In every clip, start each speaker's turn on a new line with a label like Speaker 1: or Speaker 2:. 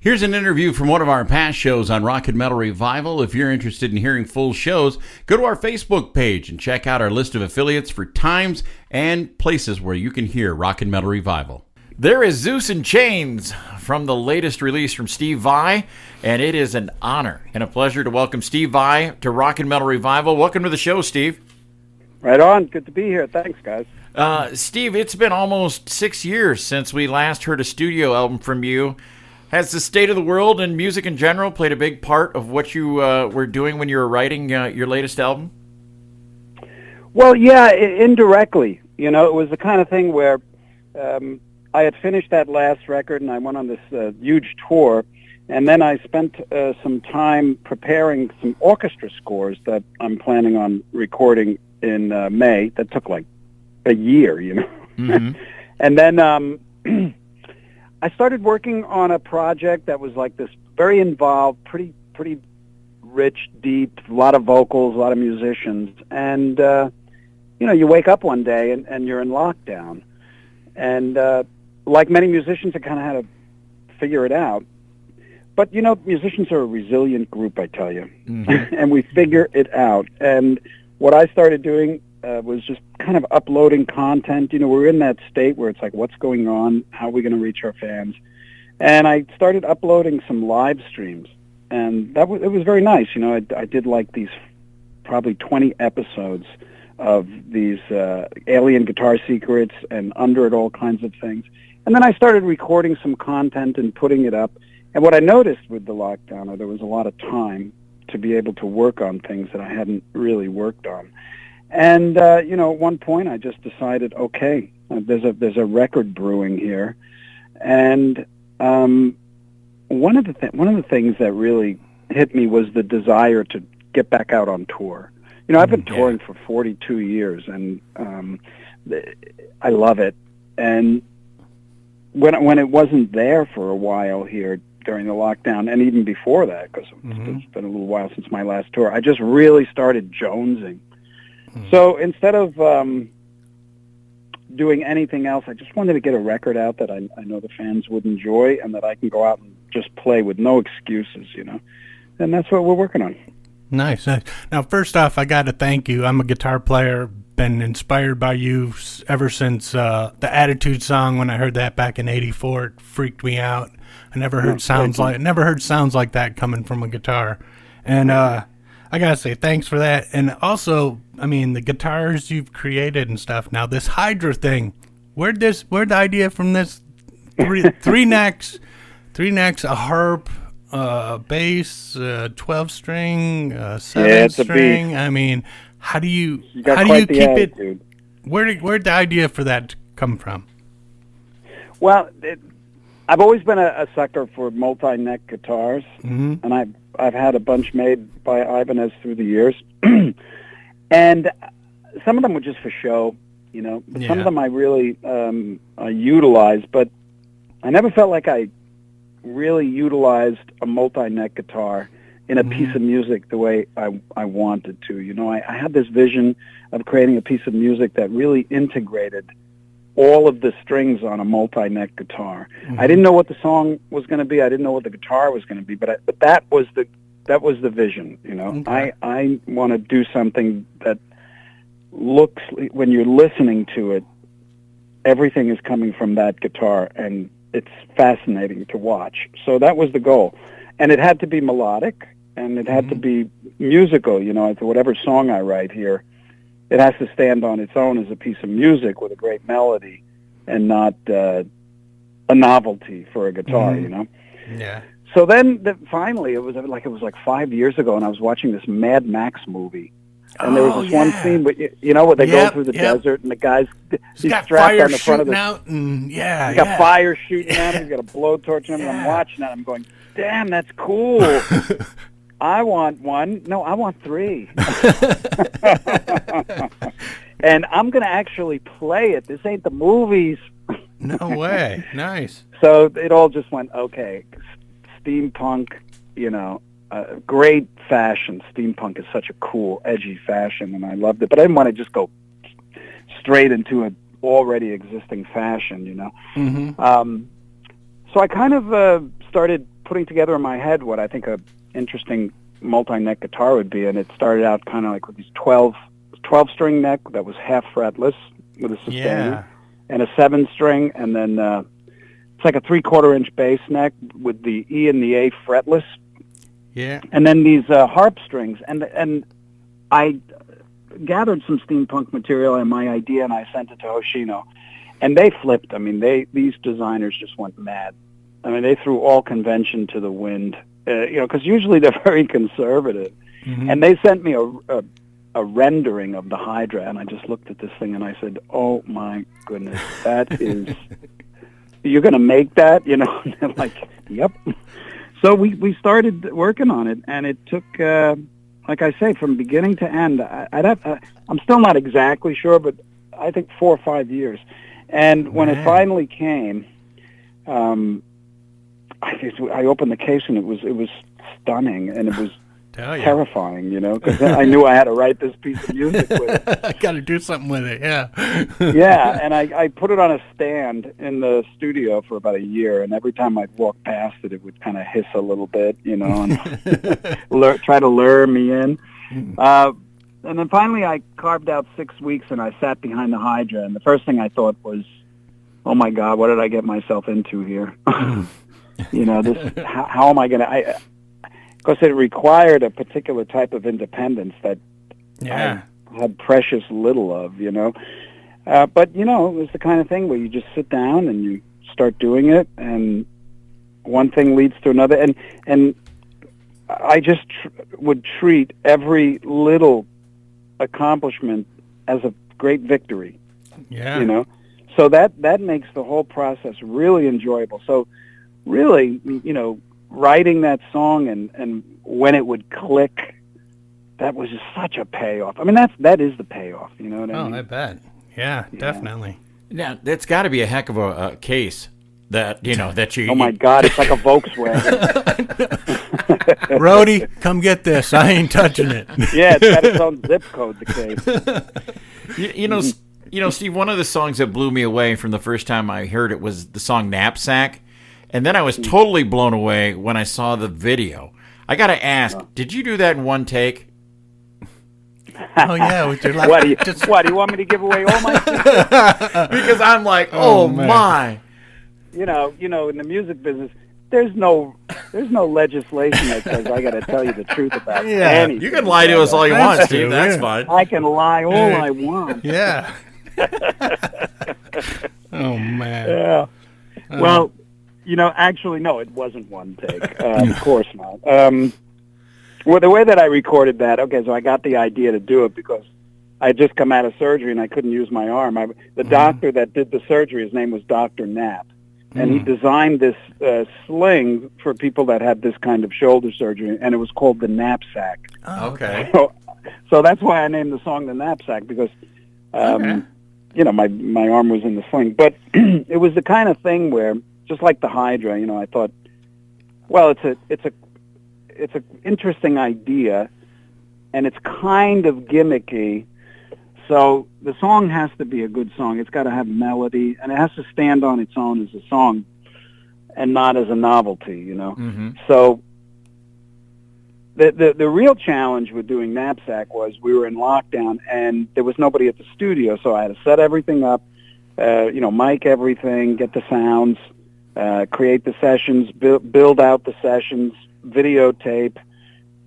Speaker 1: Here's an interview from one of our past shows on Rock and Metal Revival. If you're interested in hearing full shows, go to our Facebook page and check out our list of affiliates for times and places where you can hear Rock and Metal Revival. There is Zeus in Chains from the latest release from Steve Vai, and it is an honor and a pleasure to welcome Steve Vai to Rock and Metal Revival. Welcome to the show, Steve.
Speaker 2: Right on. Good to be here. Thanks, guys.
Speaker 1: Steve, it's been almost 6 years since we last heard a studio album from you. Has the state of the world and music in general played a big part of what you were doing when you were writing your latest album?
Speaker 2: Well, yeah, indirectly. You know, it was the kind of thing where I had finished that last record and I went on this huge tour, and then I spent some time preparing some orchestra scores that I'm planning on recording in May. That took like a year, you know. Mm-hmm. And then I started working on a project that was like this very involved, pretty rich, deep, a lot of vocals, a lot of musicians. And, you know, you wake up one day and you're in lockdown. And like many musicians, I kind of had to figure it out. But, you know, musicians are a resilient group, I tell you. Mm-hmm. And we figure it out. And what I started doing was just kind of uploading content. You know, we're in that state where it's like, what's going on? How are we going to reach our fans? And I started uploading some live streams, and it was very nice. You know, I did like these probably 20 episodes of these alien guitar secrets and Under It, all kinds of things. And then I started recording some content and putting it up. And what I noticed with the lockdown, there was a lot of time to be able to work on things that I hadn't really worked on. And, you know, at one point I just decided, okay, there's a record brewing here. And one of the things that really hit me was the desire to get back out on tour. You know, I've been touring for 42 years, and I love it. And when it wasn't there for a while here during the lockdown, and even before that, because it's been a little while since my last tour, I just really started jonesing. So instead of doing anything else, I just wanted to get a record out that I know the fans would enjoy and that I can go out and just play with no excuses, you know. And that's what we're working on.
Speaker 3: Nice. Now, first off, I got to thank you. I'm a guitar player, been inspired by you ever since the Attitude song. When I heard that back in '84, it freaked me out. I never heard sounds like that coming from a guitar. And I gotta say thanks for that. And also, I mean, the guitars you've created and stuff. Now, this Hydra thing, where'd the idea from this? Three necks, a harp, bass, 12-string, 7-string. I mean, how do you keep
Speaker 2: attitude.
Speaker 3: it? Where'd the idea for that come from?
Speaker 2: Well, I've always been a sucker for multi-neck guitars, and I've had a bunch made by Ibanez through the years, and some of them were just for show, you know. But some of them I really utilized, but I never felt like I really utilized a multi-neck guitar in a piece of music the way I wanted to. You know, I had this vision of creating a piece of music that really integrated all of the strings on a multi-neck guitar. I didn't know what the song was going to be. I didn't know what the guitar was going to be, but that was the vision. You know, I want to do something that looks, when you're listening to it, everything is coming from that guitar, and it's fascinating to watch. So that was the goal, and it had to be melodic, and it had to be musical. You know, whatever song I write here, it has to stand on its own as a piece of music with a great melody, and not a novelty for a guitar, you know?
Speaker 3: Yeah.
Speaker 2: So then, finally, it was like 5 years ago, and I was watching this Mad Max movie, and there was this one scene, you know, where they go through the desert, and the guy's he's strapped on the front of the
Speaker 3: out, and he's
Speaker 2: got fire shooting at him, he's got a blowtorch on him, and I'm watching that, I'm going, damn, that's cool. I want one. No, I want three. And I'm going to actually play it. This ain't the movies.
Speaker 3: No way. Nice.
Speaker 2: So it all just went, okay, steampunk, you know, great fashion. Steampunk is such a cool, edgy fashion, and I loved it. But I didn't want to just go straight into an already existing fashion, you know. So I kind of started putting together in my head what I think a interesting multi-neck guitar would be, and it started out kind of like with these 12-string neck that was half fretless with a sustainer, and a 7-string, and then it's like a 3/4-inch bass neck with the E and the A fretless.
Speaker 3: Yeah.
Speaker 2: And then these harp strings, and I gathered some steampunk material and my idea, and I sent it to Hoshino, and they flipped. I mean, these designers just went mad. I mean, they threw all convention to the wind, because usually they're very conservative. Mm-hmm. And they sent me a rendering of the Hydra, and I just looked at this thing and I said, "Oh my goodness, that is." You're going to make that, And they're like, "Yep." So we started working on it, and it took, like I say, from beginning to end. I'm still not exactly sure, but I think 4 or 5 years. And when it finally came, I opened the case, and it was stunning, and it was terrifying, because I knew I had to write this piece of music with it.
Speaker 3: I got to do something with it, yeah.
Speaker 2: Yeah, and I put it on a stand in the studio for about a year, and every time I'd walk past it, it would kind of hiss a little bit, and try to lure me in. And then finally I carved out 6 weeks, and I sat behind the Hydra, and the first thing I thought was, oh my God, what did I get myself into here? How am I going to... Because it required a particular type of independence that I had precious little of, But, it was the kind of thing where you just sit down and you start doing it, and one thing leads to another. And I just would treat every little accomplishment as a great victory, So that makes the whole process really enjoyable. So really, writing that song and when it would click, that was just such a payoff. I mean, that is the payoff. You know what I mean?
Speaker 3: I bet. Yeah, definitely.
Speaker 1: Now, that's got to be a heck of a case that that you.
Speaker 2: Oh my God! It's like a Volkswagen.
Speaker 3: Rhodey, come get this. I ain't touching it.
Speaker 2: Yeah, it's got its own zip code. The case.
Speaker 1: Steve. One of the songs that blew me away from the first time I heard it was the song "Knapsack." And then I was totally blown away when I saw the video. I got to ask, did you do that in one take?
Speaker 3: Oh, yeah. With your
Speaker 2: what, do you want me to give away all my secrets?
Speaker 1: Because I'm like, oh my.
Speaker 2: In the music business, there's no legislation that says I got to tell you the truth about anything.
Speaker 1: You can lie to us all you want, Steve. That's fine.
Speaker 2: I can lie all I want.
Speaker 3: Yeah. Oh, man.
Speaker 2: Yeah. Well... actually, no, it wasn't one take. Of course not. Well, the way that I recorded that, so I got the idea to do it because I had just come out of surgery and I couldn't use my arm. The doctor that did the surgery, his name was Dr. Knapp, and he designed this sling for people that had this kind of shoulder surgery, and it was called the knapsack.
Speaker 3: Oh, okay.
Speaker 2: So that's why I named the song the Knapsack, because, my arm was in the sling. But it was the kind of thing where, just like the Hydra, I thought, well, it's a interesting idea, and it's kind of gimmicky. So the song has to be a good song. It's got to have melody, and it has to stand on its own as a song, and not as a novelty. Mm-hmm. So the real challenge with doing Knapsack was we were in lockdown, and there was nobody at the studio, so I had to set everything up, mic everything, get the sounds. Create the sessions, build out the sessions, videotape,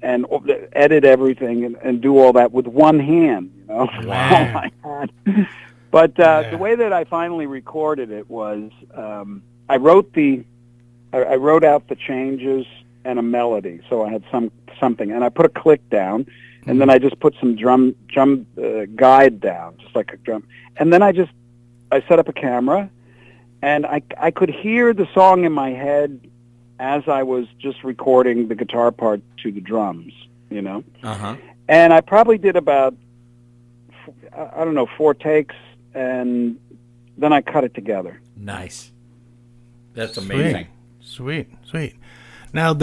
Speaker 2: and edit everything, and do all that with one hand.
Speaker 3: Wow.
Speaker 2: Oh my God! But the way that I finally recorded it was I wrote out the changes and a melody, so I had something, and I put a click down, and then I just put some drum guide down, just like a drum, and then I set up a camera. And I could hear the song in my head as I was just recording the guitar part to the drums,
Speaker 1: Uh-huh.
Speaker 2: And I probably did about, 4 takes, and then I cut it together.
Speaker 1: Nice. That's amazing.
Speaker 3: Sweet. Now,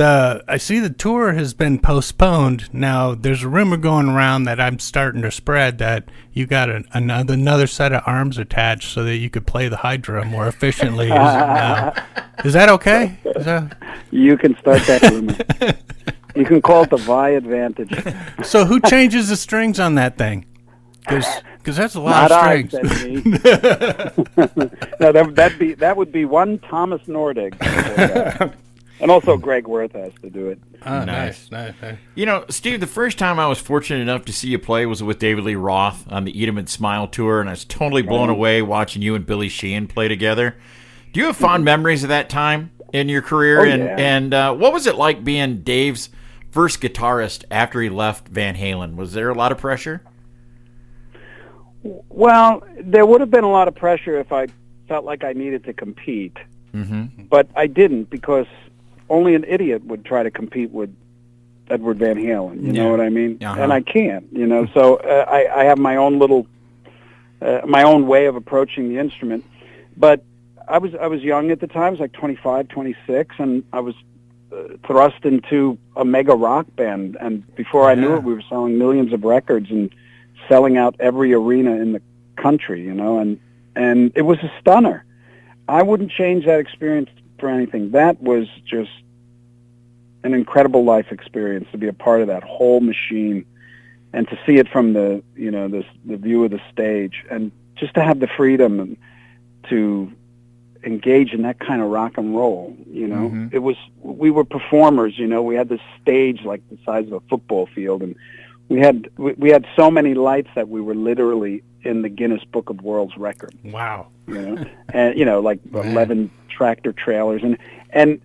Speaker 3: I see the tour has been postponed. Now, there's a rumor going around that I'm starting to spread that you got another set of arms attached so that you could play the Hydra more efficiently. Is that okay?
Speaker 2: You can start that rumor. You can call it the Vi advantage.
Speaker 3: So who changes the strings on that thing? Because that's a lot of strings.
Speaker 2: Not I, said me. No, that would be one Thomas Nordig. And also Greg Worth has to do it.
Speaker 3: Nice.
Speaker 1: You know, Steve, the first time I was fortunate enough to see you play was with David Lee Roth on the Eat 'em and Smile tour, and I was totally blown away watching you and Billy Sheehan play together. Do you have fond memories of that time in your career?
Speaker 2: Oh,
Speaker 1: and what was it like being Dave's first guitarist after he left Van Halen? Was there a lot of pressure?
Speaker 2: Well, there would have been a lot of pressure if I felt like I needed to compete.
Speaker 1: Mm-hmm.
Speaker 2: But I didn't, because only an idiot would try to compete with Edward Van Halen. You know what I mean?
Speaker 1: Uh-huh.
Speaker 2: And I can't. So I have my own little, my own way of approaching the instrument. But I was young at the time. I was like 25, 26, and I was thrust into a mega rock band. And before I knew it, we were selling millions of records and selling out every arena in the country. And it was a stunner. I wouldn't change that experience for anything. That was just an incredible life experience to be a part of that whole machine and to see it from the view of the stage, and just to have the freedom to engage in that kind of rock and roll. We were performers. We had this stage like the size of a football field, and we had so many lights that we were literally in the Guinness Book of World Records.
Speaker 3: Wow.
Speaker 2: And like 11 tractor trailers, and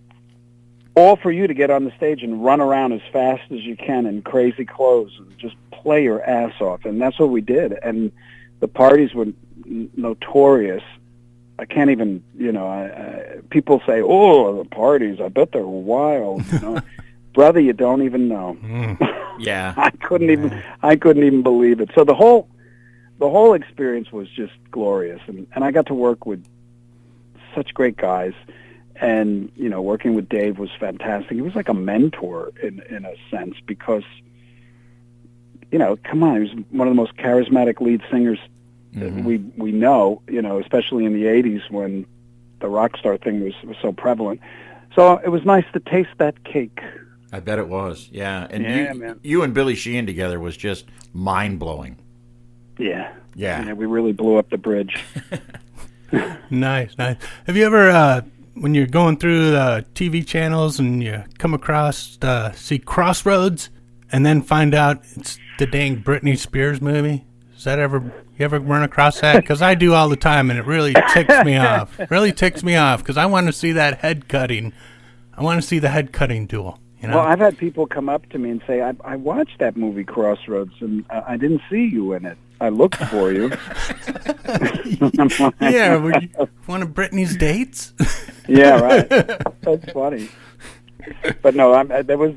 Speaker 2: all for you to get on the stage and run around as fast as you can in crazy clothes and just play your ass off. And that's what we did. And the parties were notorious. I can't even, people say, "Oh, the parties, I bet they're wild." Brother, you don't even know.
Speaker 1: Yeah.
Speaker 2: I couldn't even believe it. So the whole experience was just glorious, and I got to work with such great guys, and working with Dave was fantastic. He was like a mentor in a sense, because come on, he was one of the most charismatic lead singers we know, especially in the 80s when the rock star thing was so prevalent. So it was nice to taste that cake.
Speaker 1: I bet it was, yeah. And
Speaker 2: man.
Speaker 1: you and Billy Sheehan together was just mind-blowing.
Speaker 2: Yeah, we really blew up the bridge.
Speaker 3: Nice. Have you ever, when you're going through the TV channels and you come across, see Crossroads, and then find out it's the dang Britney Spears movie? You ever run across that? Because I do all the time, and it really ticks me off. Because I want to see that head cutting. I want to see the head cutting duel.
Speaker 2: Well, I've had people come up to me and say, I watched that movie Crossroads, and I didn't see you in it. I looked for you.
Speaker 3: Yeah, one of Britney's dates?
Speaker 2: Yeah, right. That's funny. But no, there was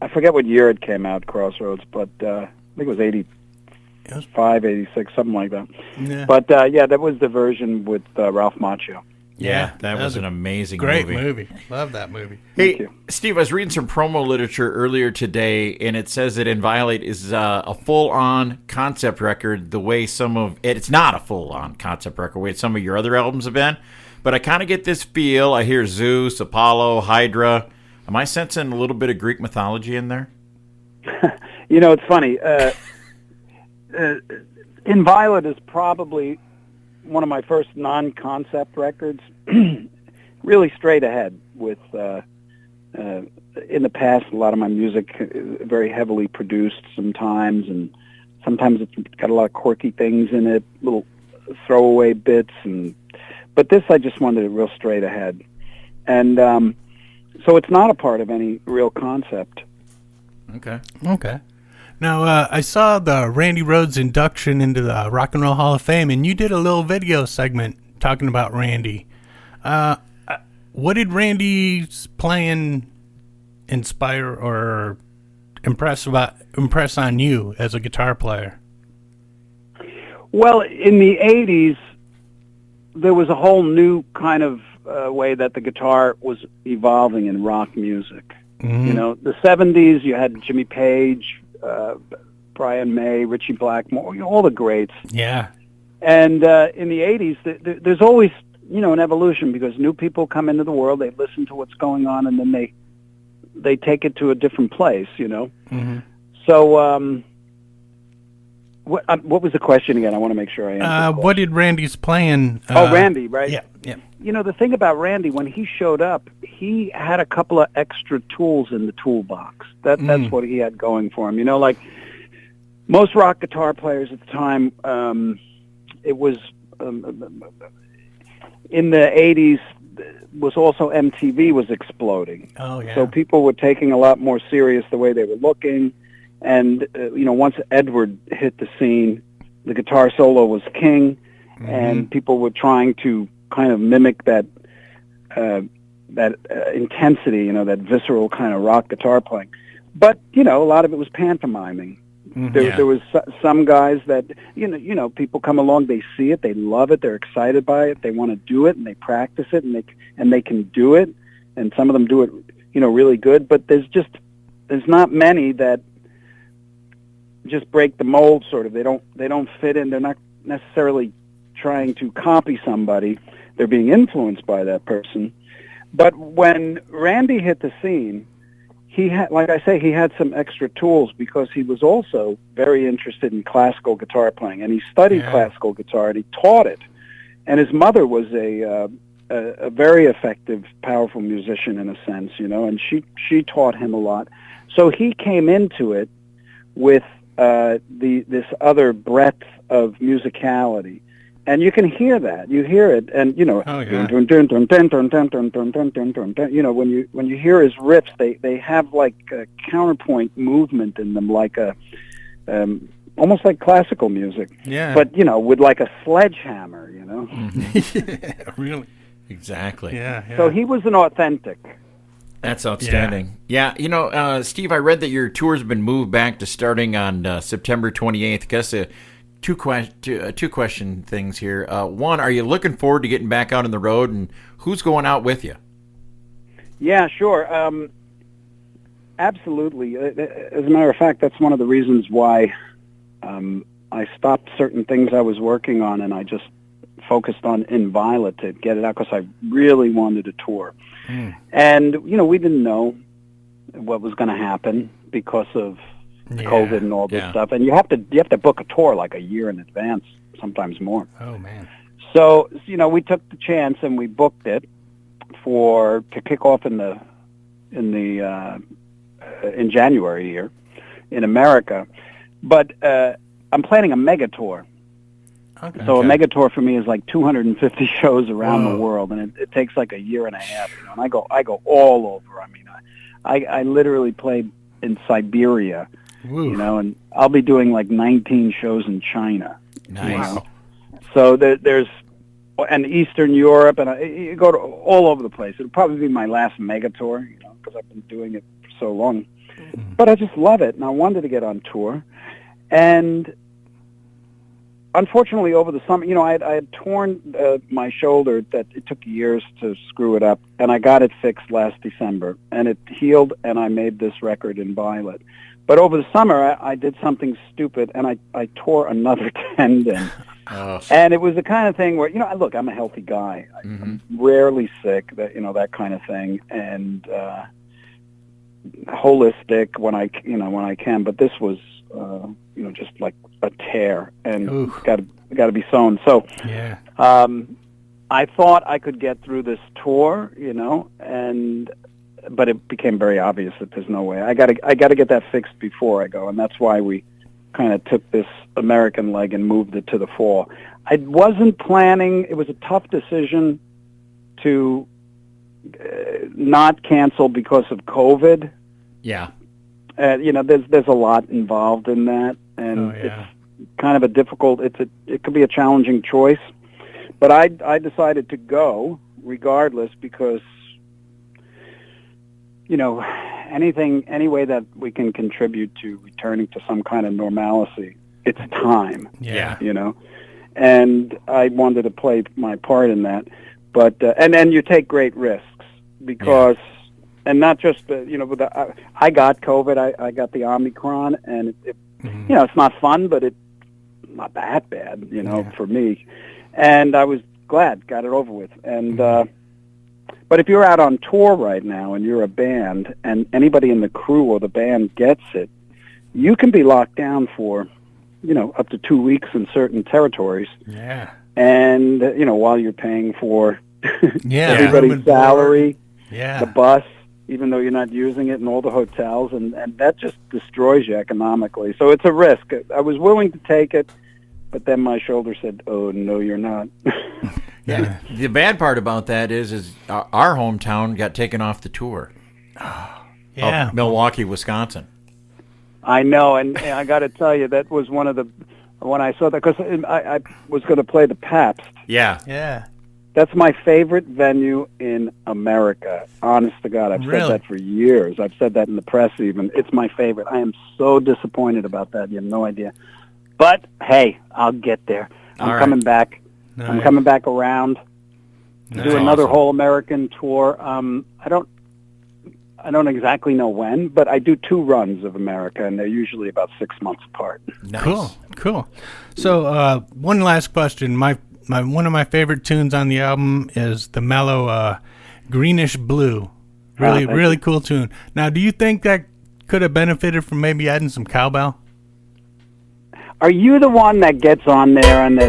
Speaker 2: I forget what year it came out, Crossroads, but I think it was 85, 86, something like that. Yeah. But that was the version with Ralph Macchio.
Speaker 1: Yeah, that was an amazing
Speaker 3: great movie. Love that movie.
Speaker 1: Hey, Steve, I was reading some promo literature earlier today, and it says that Inviolate is a full-on concept record the way it's not a full-on concept record the way some of your other albums have been, but I kind of get this feel. I hear Zeus, Apollo, Hydra. Am I sensing a little bit of Greek mythology in there?
Speaker 2: It's funny. Inviolate is probably one of my first non-concept records, really straight ahead with, in the past, a lot of my music very heavily produced sometimes, and sometimes it's got a lot of quirky things in it, little throwaway bits, but this I just wanted it real straight ahead. And so it's not a part of any real concept.
Speaker 3: Okay. Now, I saw the Randy Rhoads induction into the Rock and Roll Hall of Fame, and you did a little video segment talking about Randy. What did Randy's playing inspire or impress on you as a guitar player?
Speaker 2: Well, in the 80s, there was a whole new kind of way that the guitar was evolving in rock music. You know, the 70s, you had Jimmy Page, Brian May, Ritchie Blackmore, all the greats.
Speaker 3: Yeah.
Speaker 2: And in the 80s, there's always, an evolution, because new people come into the world, they listen to what's going on, and then they take it to a different place, So what was the question again? I want to make sure I answer.
Speaker 3: What did Randy's playing?
Speaker 2: Randy, right?
Speaker 3: Yeah.
Speaker 2: The thing about Randy, when he showed up, he had a couple of extra tools in the toolbox. That's what he had going for him. Like most rock guitar players at the time, it was in the 80s. Was also MTV was exploding.
Speaker 3: Oh yeah.
Speaker 2: So people were taking a lot more serious the way they were looking, and once Edward hit the scene, the guitar solo was king, and people were trying to kind of mimic that intensity, that visceral kind of rock guitar playing. But a lot of it was pantomiming. There was some guys that people come along, they see it, they love it, they're excited by it, they want to do it, and they practice it, and they can do it, and some of them do it really good. But there's not many that just break the mold. Sort of, they don't fit in. They're not necessarily trying to copy somebody. They're being influenced by that person. But when Randy hit the scene, he had, like I say, he had some extra tools, because he was also very interested in classical guitar playing, and he studied classical guitar, and he taught it. And his mother was a very effective, powerful musician in a sense, and she taught him a lot. So he came into it with this other breadth of musicality. And you can hear that. You hear it, and when you hear his riffs, they have like a counterpoint movement in them, like almost like classical music.
Speaker 3: Yeah.
Speaker 2: But with like a sledgehammer.
Speaker 3: Yeah, really.
Speaker 1: Exactly.
Speaker 3: Yeah.
Speaker 2: So he was an authentic.
Speaker 1: That's outstanding. Yeah, Steve, I read that your tours have been moved back to starting on September 28th. Guess two question things here. One, are you looking forward to getting back out on the road, and who's going out with you?
Speaker 2: Yeah, sure. Absolutely. As a matter of fact, that's one of the reasons why I stopped certain things I was working on, and I just focused on Inviolate to get it out, because I really wanted to tour. And, we didn't know what was going to happen because of COVID and all this stuff. And you have to book a tour like a year in advance, sometimes more.
Speaker 3: Oh, man.
Speaker 2: So, we took the chance and we booked it to kick off in January here in America. But I'm planning a mega tour.
Speaker 3: Okay.
Speaker 2: So a mega tour for me is like 250 shows around the world, and it takes like a year and a half. And I go all over. I mean, I literally play in Siberia, and I'll be doing like 19 shows in China.
Speaker 1: Nice.
Speaker 2: So there's and Eastern Europe, and you go to all over the place. It'll probably be my last mega tour, because I've been doing it for so long. But I just love it, and I wanted to get on tour, and unfortunately, over the summer, I had torn my shoulder. That it took years to screw it up, and I got it fixed last December, and it healed, and I made this record Inviolate. But over the summer, I did something stupid, and I tore another tendon. And it was the kind of thing where, look, I'm a healthy guy. I'm rarely sick, that kind of thing, and holistic when I can. But this was, just like a tear, and got to be sewn. So I thought I could get through this tour, but it became very obvious that there's no way. I got to get that fixed before I go, and that's why we kind of took this American leg and moved it to the fall. I wasn't planning. It was a tough decision to not cancel because of COVID.
Speaker 1: Yeah.
Speaker 2: There's a lot involved in that, and it's kind of a difficult. It could be a challenging choice, but I decided to go regardless, because any way that we can contribute to returning to some kind of normalcy, it's time.
Speaker 3: Yeah.
Speaker 2: And I wanted to play my part in that. But and you take great risks because, and not just I got COVID. I got the Omicron, and it it's not fun, but it's not that bad, for me. And I was glad, got it over with. And but if you're out on tour right now and you're a band, and anybody in the crew or the band gets it, you can be locked down for, up to 2 weeks in certain territories.
Speaker 3: Yeah.
Speaker 2: And, while you're paying for everybody's
Speaker 3: Room
Speaker 2: salary,
Speaker 3: and
Speaker 2: the bus, even though you're not using it, and all the hotels, and that just destroys you economically. So it's a risk. I was willing to take it, but then my shoulder said, oh, no, you're not.
Speaker 4: Yeah. The bad part about that is our hometown got taken off the tour. Of Milwaukee, Wisconsin.
Speaker 2: I know, and I got to tell you, that was one of the, when I saw that, because I was going to play the Pabst.
Speaker 4: Yeah.
Speaker 3: Yeah.
Speaker 2: That's my favorite venue in America. Honest to God, I've said that for years. I've said that in the press even. It's my favorite. I am so disappointed about that. You have no idea. But, hey, I'll get there. I'm coming back. Nice. I'm coming back around to do another whole American tour. I don't exactly know when, but I do 2 runs of America, and they're usually about 6 months apart.
Speaker 3: Nice. Cool. So, one last question. One of my favorite tunes on the album is the mellow Greenish Blue. Really cool tune. Now, do you think that could have benefited from maybe adding some cowbell?
Speaker 2: Are you the one that gets on there and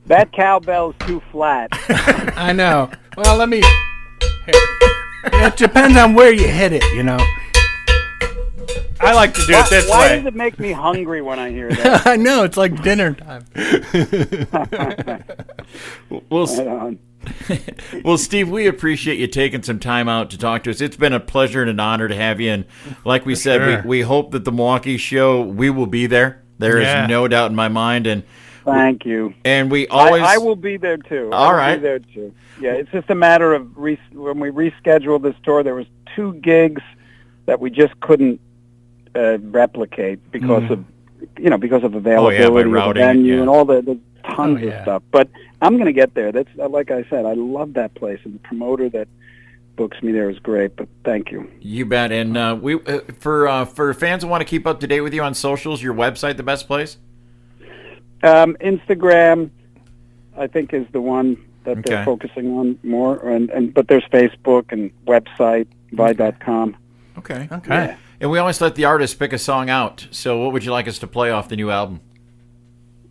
Speaker 2: that cowbell's too flat?
Speaker 3: I know. Well, it depends on where you hit it, I like to do it this way.
Speaker 2: Why does it make me hungry when I hear that?
Speaker 3: I know, it's like dinner time.
Speaker 4: Well, Steve, we appreciate you taking some time out to talk to us. It's been a pleasure and an honor to have you. And like we said, we hope that the Milwaukee show, we will be there. There is no doubt in my mind. And
Speaker 2: thank you.
Speaker 4: And we always...
Speaker 2: I will be there, too.
Speaker 4: All right.
Speaker 2: I will be there, too. Yeah, it's just a matter of when we rescheduled this tour, there was 2 gigs that we just couldn't replicate because of availability of the venue and all the tons of stuff. But I'm going to get there. That's like I said, I love that place, and the promoter that books me there is great. But thank you.
Speaker 4: You bet. And we for fans who want to keep up to date with you on socials, your website the best place?
Speaker 2: Instagram, I think, is the one that they're focusing on more, but there's Facebook and website vi.com.
Speaker 4: Okay.
Speaker 3: Yeah.
Speaker 4: And we always let the artist pick a song out. So what would you like us to play off the new album?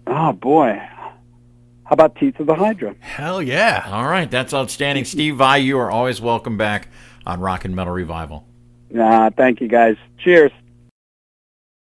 Speaker 2: Oh, boy. How about Teeth of the Hydra?
Speaker 3: Hell yeah.
Speaker 4: All right. That's outstanding. Steve Vai, you are always welcome back on Rock and Metal Revival.
Speaker 2: Thank you, guys. Cheers.